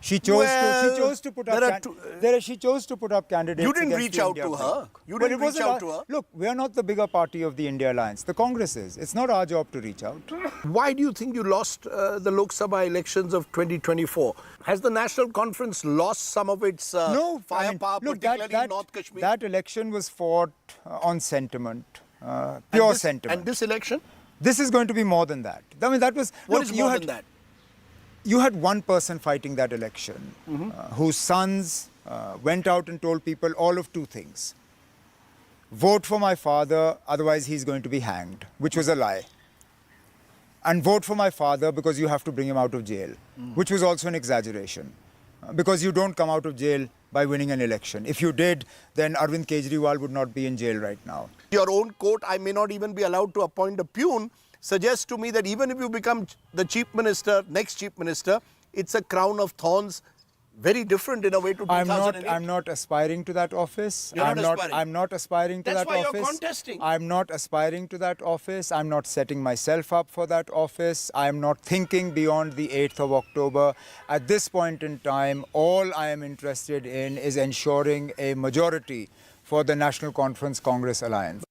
She chose to put up candidates. You didn't reach out to her. You didn't reach out to her. Look, we are not the bigger party of the India Alliance. The Congress is. It's not our job to reach out. Why do you think you lost the Lok Sabha elections of 2024? Has the National Conference lost some of its firepower, particularly in North Kashmir? That election was fought on sentiment, pure sentiment. And this election? This is going to be more than that. That was. What is more than that? You had one person fighting that election whose sons went out and told people all of 2 things. Vote for my father, otherwise he's going to be hanged, which was a lie. And vote for my father because you have to bring him out of jail, which was also an exaggeration. Because you don't come out of jail by winning an election. If you did, then Arvind Kejriwal would not be in jail right now. Your own quote, I may not even be allowed to appoint a peon, suggests to me that even if you become the chief minister, next chief minister, it's a crown of thorns, very different in a way to 2008. I'm not aspiring to that office. You're not aspiring. I'm not aspiring to that office. That's why you're contesting. I'm not aspiring to that office. I'm not setting myself up for that office. I'm not thinking beyond the 8th of October. At this point in time, all I am interested in is ensuring a majority for the National Conference Congress Alliance.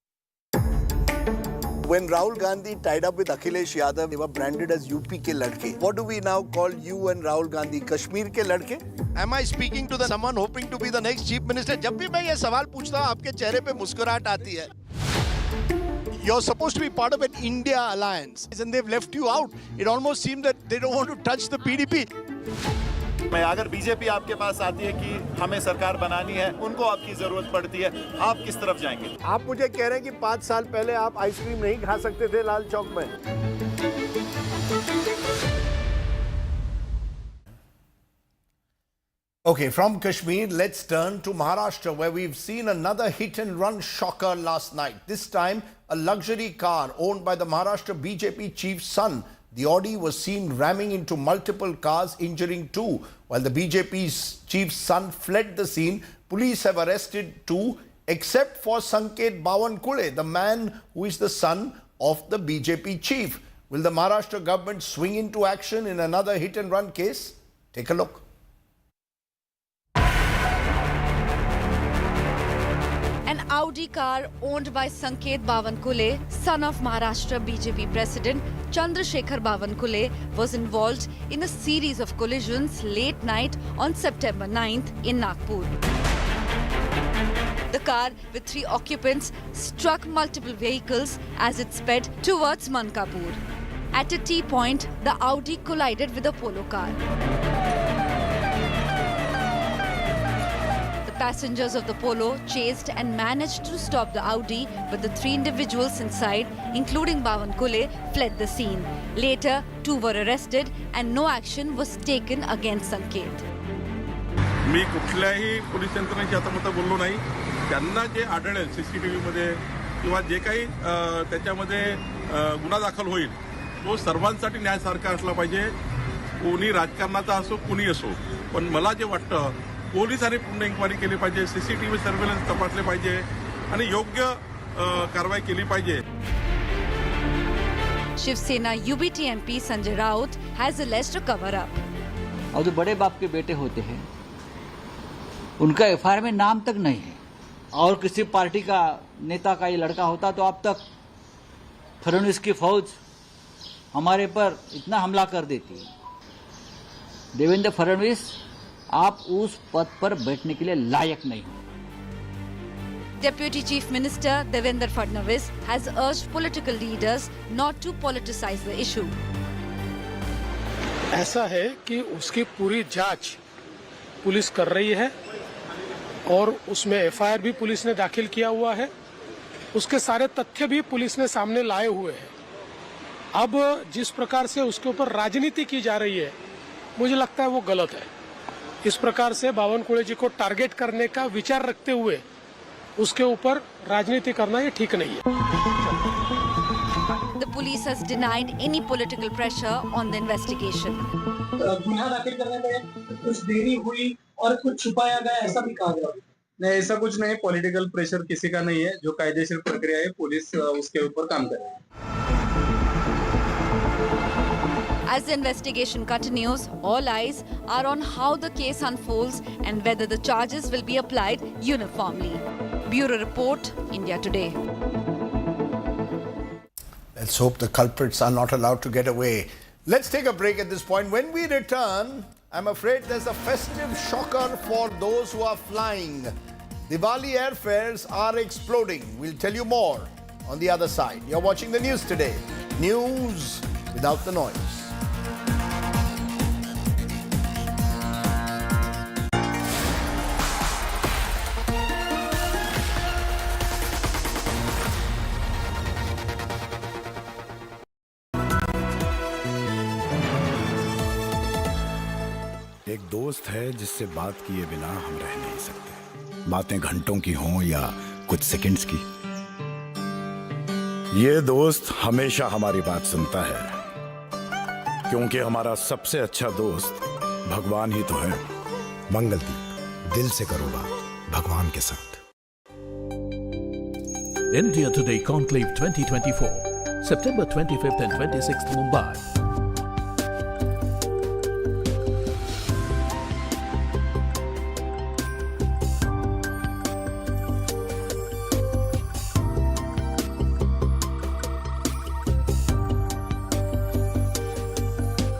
When Rahul Gandhi tied up with Akhilesh Yadav, they were branded as UP ke ladke. What do we now call you and Rahul Gandhi? Kashmir ke ladke? Am I speaking to someone hoping to be the next chief minister? जब भी मैं ये सवाल पूछता हूँ, आपके चेहरे पे मुस्कुराहट आती है. You're supposed to be part of an India alliance, and they've left you out. It almost seems that they don't want to touch the PDP. मैं अगर बीजेपी आपके पास आती है कि हमें सरकार बनानी है, उनको आपकी जरूरत पड़ती है, आप किस तरफ जाएंगे? आप मुझे कह रहे हैं कि 5 साल पहले आप आइसक्रीम नहीं खा सकते थे लाल चौक में. Okay, from Kashmir, let's turn to Maharashtra, where we've seen another hit-and-run shocker last night. This time, a luxury car owned by the Maharashtra BJP chief's son. The Audi was seen ramming into multiple cars, injuring two. While the BJP's chief's son fled the scene, police have arrested two, except for Sanket Bawankule, the man who is the son of the BJP chief. Will the Maharashtra government swing into action in another hit-and-run case? Take a look. An Audi car owned by Sanket Bawankule, son of Maharashtra BJP President Chandrasekhar Bawankule, was involved in a series of collisions late night on September 9th in Nagpur. The car with 3 occupants struck multiple vehicles as it sped towards Mankapur. At a T-point, the Audi collided with a Polo car. Passengers of the Polo chased and managed to stop the Audi, but the 3 individuals inside, including Bawankule, fled the scene. Later, 2 were arrested and no action was taken against Sanket. मी कुठल्याही police यंत्रणेची आता बोललो नाही. त्यांना जे आढळेल CCTV मध्ये किंवा जे काही त्याच्यामध्ये गुन्हा दाखल होईल तो सर्वांसाठी न्यायासारखा असला पाहिजे. कोणी राजकारणाचा असो कोणी असो, पण मला जे वाटतं पोलिसांनी पूर्ण इन्क्वायरी केली पाहिजे, सीसीटीव्ही सर्व्हेलन्स तपासले पाहिजे आणि योग्य कारवाई केली पाहिजे. Shiv Sena UBT MP Sanjay Raut has alleged a cover-up. और जो बड़े बाप के बेटे होते हैं उनका FIR में नाम तक नहीं है, और किसी पार्टी का नेता का ये लड़का होता तो अब तक फडणवीस की फौज हमारे पर इतना हमला कर देती. देवेंद्र फडणवीस, आप उस पद पर बैठने के लिए लायक नहीं हो. Deputy Chief Minister Devendra Fadnavis has urged political leaders not to politicize the issue. ऐसा है कि उसकी पूरी जांच पुलिस कर रही है और उसमें FIR भी पुलिस ने दाखिल किया हुआ है. उसके सारे तथ्य भी पुलिस ने सामने लाए हुए हैं. अब जिस प्रकार से उसके ऊपर राजनीति की जा रही है, मुझे लगता है वो गलत है. इस प्रकार से बावनकुळे जी को टारगेट करने का विचार रखते हुए उसके ऊपर राजनीति करना ये ठीक नहीं है. The police has denied any political pressure on the investigation. गुन्हा दाखिल करने में कुछ देरी हुई और कुछ छुपाया गया, ऐसा भी कहा गया. नहीं, ऐसा कुछ नहीं. पॉलिटिकल प्रेशर किसी का नहीं है. जो कायदेशीर प्रक्रिया है पुलिस उसके ऊपर काम कर रही है. As the investigation continues, all eyes are on how the case unfolds and whether the charges will be applied uniformly. Bureau Report, India Today. Let's hope the culprits are not allowed to get away. Let's take a break at this point. When we return, I'm afraid there's a festive shocker for those who are flying. Diwali airfares are exploding. We'll tell you more on the other side. You're watching the news today. News without the noise. एक दोस्त है जिससे बात किए बिना हम रह नहीं सकते. बातें घंटों की हों या कुछ सेकंड्स की, ये दोस्त हमेशा हमारी बात सुनता है, क्योंकि हमारा सबसे अच्छा दोस्त भगवान ही तो है. मंगलदीप, दिल से करो बात भगवान के साथ. India Today Conclave 2024, September 25th and 26th, Mumbai.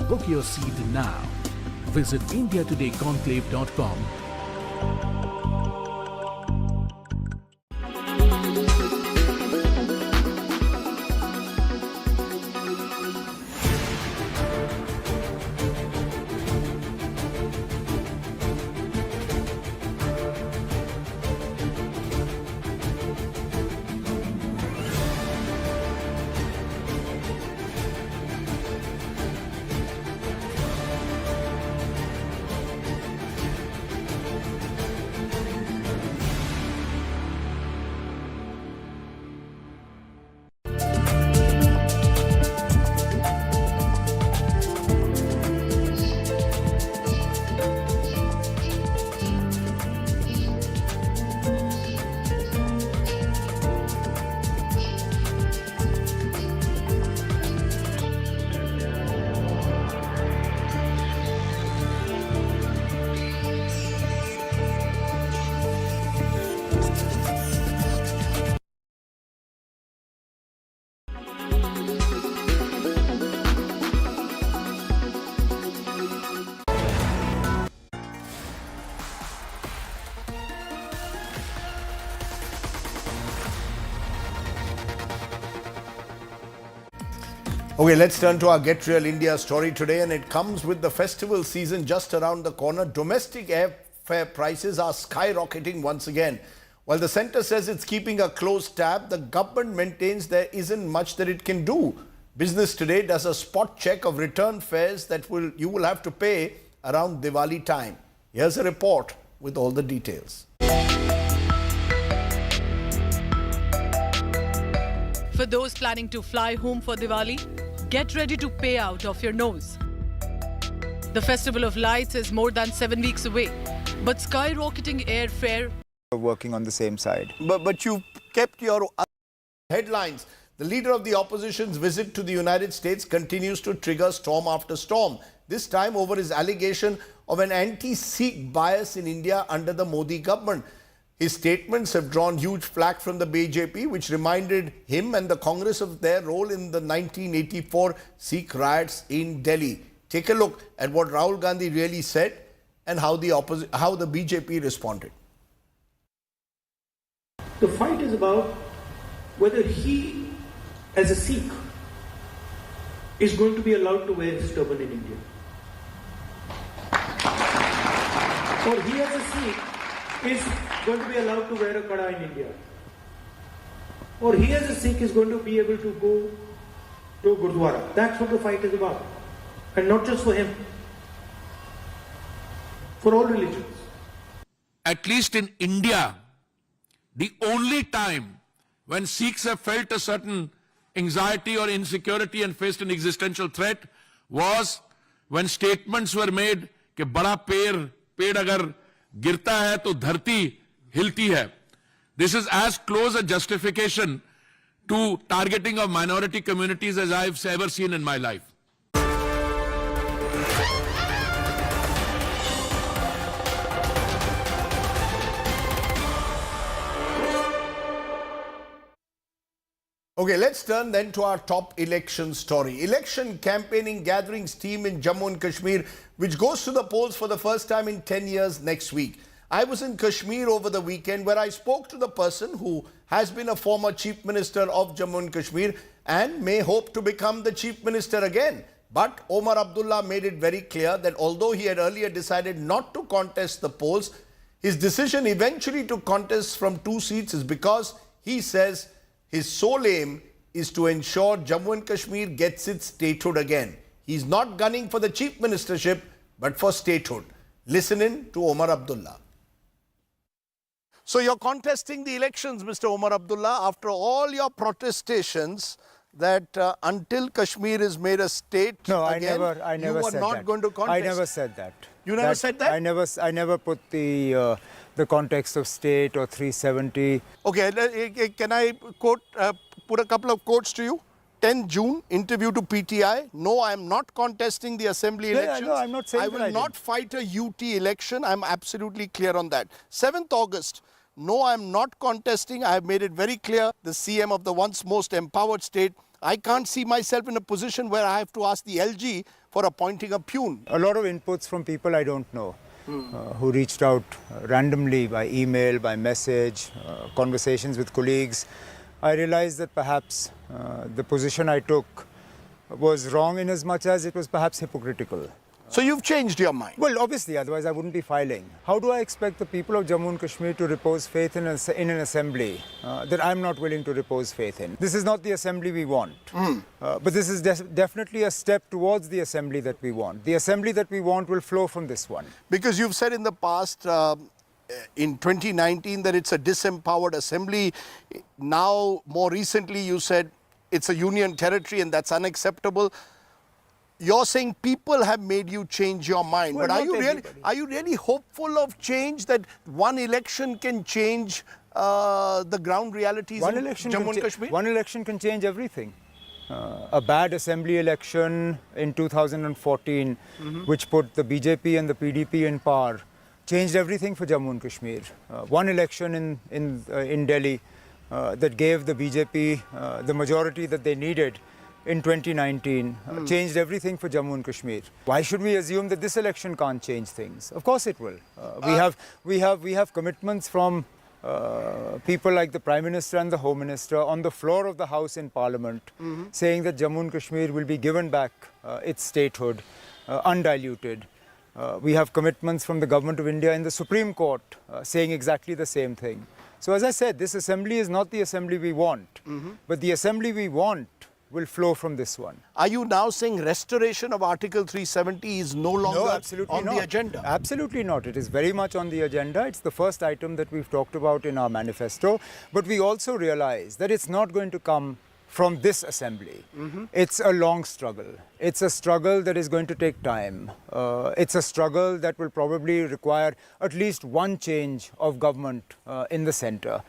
Book your seat now. Visit indiatodayconclave.com. Okay, let's turn to our Get Real India story today, and it comes with the festival season just around the corner. Domestic airfare prices are skyrocketing once again. While the centre says it's keeping a close tab, the government maintains there isn't much that it can do. Business Today does a spot check of return fares that you will have to pay around Diwali time. Here's a report with all the details. For those planning to fly home for Diwali, get ready to pay out of your nose. The Festival of Lights is more than 7 weeks away, but skyrocketing airfare working on the same side. But you kept your headlines. The leader of the opposition's visit to the United States continues to trigger storm after storm, this time over his allegation of an anti-Sikh bias in India under the Modi government. His statements have drawn huge flack from the BJP, which reminded him and the Congress of their role in the 1984 Sikh riots in Delhi. Take a look at what Rahul Gandhi really said and how the BJP responded. The fight is about whether he, as a Sikh, is going to be allowed to wear his turban in India. Or he, as a Sikh, is going to be allowed to wear a kada in India. Or he, as a Sikh, is going to be able to go to Gurdwara. That's what the fight is about. And not just for him, for all religions. At least in India, the only time when Sikhs have felt a certain anxiety or insecurity and faced an existential threat was when statements were made कि बड़ा पेड़ अगर गिरता है तो धरती हिलती है. This is as close a justification to targeting of minority communities as I've ever seen in my life. Okay, let's turn then to our top election story. Election campaigning gatherings team in Jammu and Kashmir, which goes to the polls for the first time in 10 years next week. I was in Kashmir over the weekend where I spoke to the person who has been a former Chief Minister of Jammu and Kashmir and may hope to become the Chief Minister again. But Omar Abdullah made it very clear that although he had earlier decided not to contest the polls, his decision eventually to contest from 2 seats is because he says his sole aim is to ensure Jammu and Kashmir gets its statehood again. He's not gunning for the chief ministership, but for statehood. Listen in to Omar Abdullah. So you're contesting the elections, Mr. Omar Abdullah, after all your protestations that until Kashmir is made a state again, you were not going to contest. I never said that. You never said that? I never put the context of state or 370. Okay, can I put a couple of quotes to you? 10 June, interview to PTI. No, I am not contesting the assembly elections. No, I'm not saying I will not fight a UT election. I'm absolutely clear on that. 7th August. No, I'm not contesting. I have made it very clear. The CM of the once most empowered state. I can't see myself in a position where I have to ask the LG for appointing a peon. A lot of inputs from people I don't know. Who reached out randomly by email, by message, conversations with colleagues. I realized that perhaps the position I took was wrong in as much as it was perhaps hypocritical. So you've changed your mind? Well, obviously, otherwise I wouldn't be filing. How do I expect the people of Jammu and Kashmir to repose faith in an assembly that I'm not willing to repose faith in? This is not the assembly we want. But this is definitely a step towards the assembly that we want. The assembly that we want will flow from this one. Because you've said in the past, in 2019, that it's a disempowered assembly. Now, more recently, you said it's a union territory and that's unacceptable. You're saying people have made you change your mind. Well, but are you really hopeful of change, that one election can change the ground realities in Jammu and Kashmir? One election can change everything. A bad assembly election in 2014, which put the BJP and the PDP in power, changed everything for Jammu and Kashmir. One election in Delhi that gave the BJP the majority that they needed in 2019 changed everything for Jammu and Kashmir. Why should we assume that this election can't change things? Of course it will. We have commitments from people like the Prime Minister and the Home Minister on the floor of the House in Parliament saying that Jammu and Kashmir will be given back its statehood undiluted. We have commitments from the Government of India in the Supreme Court saying exactly the same thing. So as I said, this assembly is not the assembly we want, but the assembly we want will flow from this one. Are you now saying restoration of Article 370 is no longer on the agenda? Absolutely not. It is very much on the agenda. It's the first item that we've talked about in our manifesto. But we also realize that it's not going to come from this assembly. It's a long struggle. It's a struggle that is going to take time. It's a struggle that will probably require at least one change of government in the center.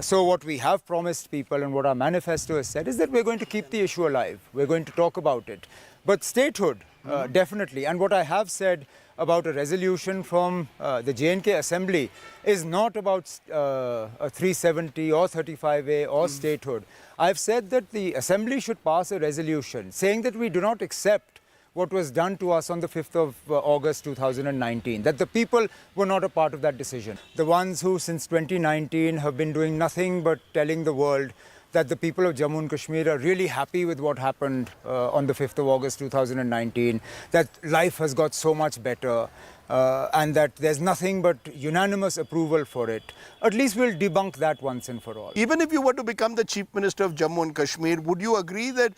So what we have promised people and what our manifesto has said is that we're going to keep the issue alive. We're going to talk about it. But statehood, definitely. And what I have said about a resolution from the J&K Assembly is not about a 370 or 35A or statehood. I've said that the Assembly should pass a resolution saying that we do not accept what was done to us on the 5th of August 2019, that the people were not a part of that decision. The ones who since 2019 have been doing nothing but telling the world that the people of Jammu and Kashmir are really happy with what happened on the 5th of August 2019, that life has got so much better and that there's nothing but unanimous approval for it. At least we'll debunk that once and for all. Even if you were to become the Chief Minister of Jammu and Kashmir, would you agree that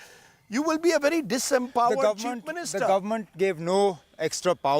you will be a very disempowered Chief Minister? The government gave no extra power.